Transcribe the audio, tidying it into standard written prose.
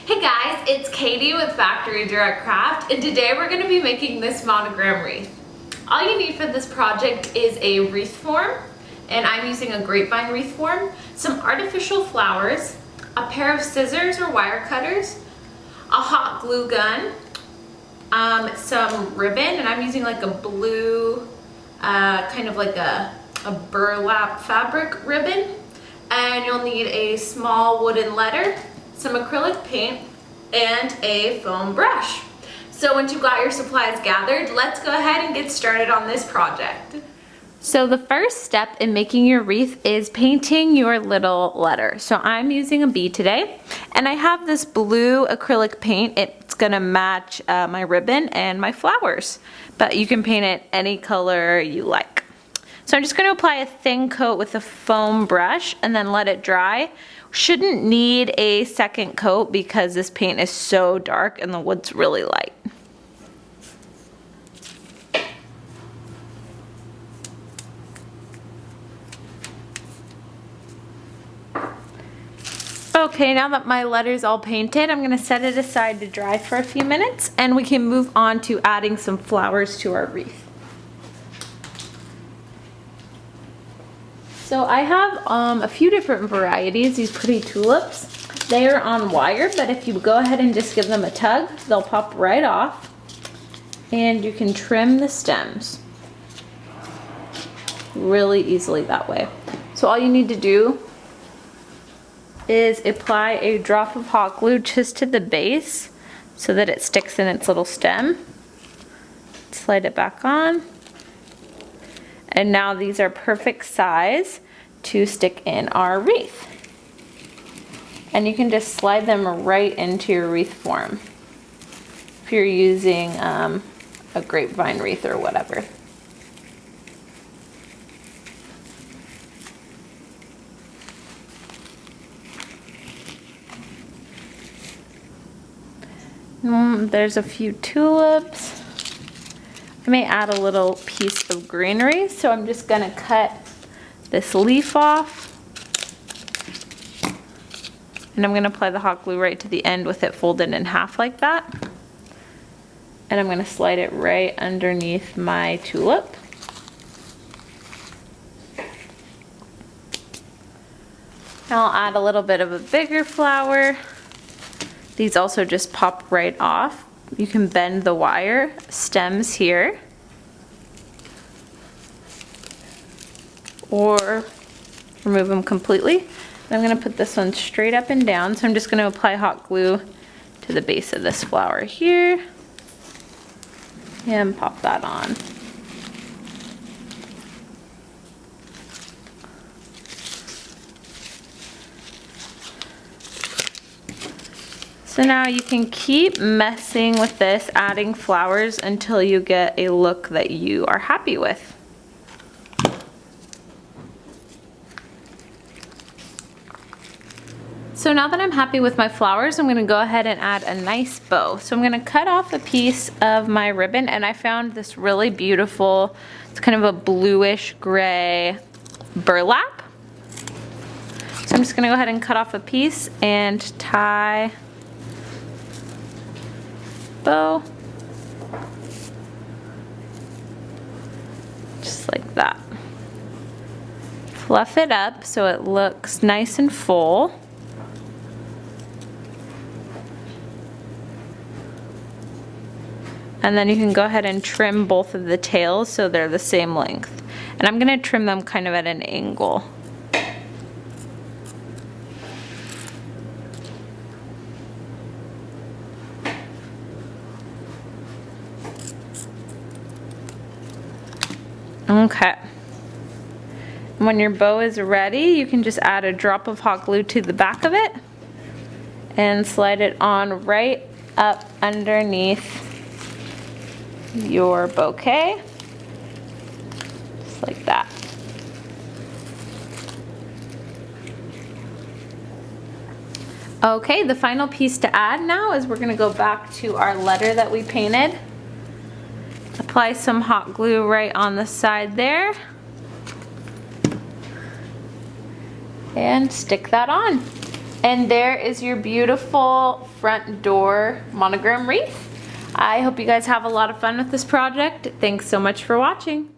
Hey guys, it's Katie with Factory Direct Craft, and today we're going to be making this monogram wreath. All you need for this project is a wreath form, and I'm using a grapevine wreath form, some artificial flowers, a pair of scissors or wire cutters, a hot glue gun, some ribbon, and I'm using like a blue, kind of like a burlap fabric ribbon, and you'll need a small wooden letter, some acrylic paint, and a foam brush. So once you've got your supplies gathered, let's go ahead and get started on this project. So the first step in making your wreath is painting your little letter. So I'm using a bee today, and I have this blue acrylic paint. It's gonna match my ribbon and my flowers, but you can paint it any color you like. So I'm just going to apply a thin coat with a foam brush and then let it dry. Shouldn't need a second coat because this paint is so dark and the wood's really light. Okay, now that my letter's all painted, I'm going to set it aside to dry for a few minutes, and we can move on to adding some flowers to our wreath. So I have a few different varieties, these pretty tulips. They are on wire, but if you go ahead and just give them a tug, they'll pop right off. And you can trim the stems really easily that way. So all you need to do is apply a drop of hot glue just to the base so that it sticks in its little stem. Slide it back on. And now these are perfect size to stick in our wreath. And you can just slide them right into your wreath form if you're using a grapevine wreath or whatever. There's a few tulips. I may add a little piece of greenery, so I'm just gonna cut this leaf off. And I'm gonna apply the hot glue right to the end with it folded in half like that. And I'm gonna slide it right underneath my tulip. Now I'll add a little bit of a bigger flower. These also just pop right off. You can bend the wire stems here, or remove them completely. And I'm going to put this one straight up and down, so I'm just going to apply hot glue to the base of this flower here and pop that on. So now you can keep messing with this, adding flowers until you get a look that you are happy with. So now that I'm happy with my flowers, I'm going to go ahead and add a nice bow. So I'm going to cut off a piece of my ribbon, and I found this really beautiful, it's kind of a bluish gray burlap. So I'm just going to go ahead and cut off a piece and tie bow just like that. Fluff it up so it looks nice and full. And then you can go ahead and trim both of the tails so they're the same length. And I'm going to trim them kind of at an angle. Okay. When your bow is ready, you can just add a drop of hot glue to the back of it and slide it on right up underneath your bouquet, just like that. Okay, the final piece to add now is we're going to go back to our letter that we painted. Apply some hot glue right on the side there. And stick that on. And there is your beautiful front door monogram wreath. I hope you guys have a lot of fun with this project. Thanks so much for watching.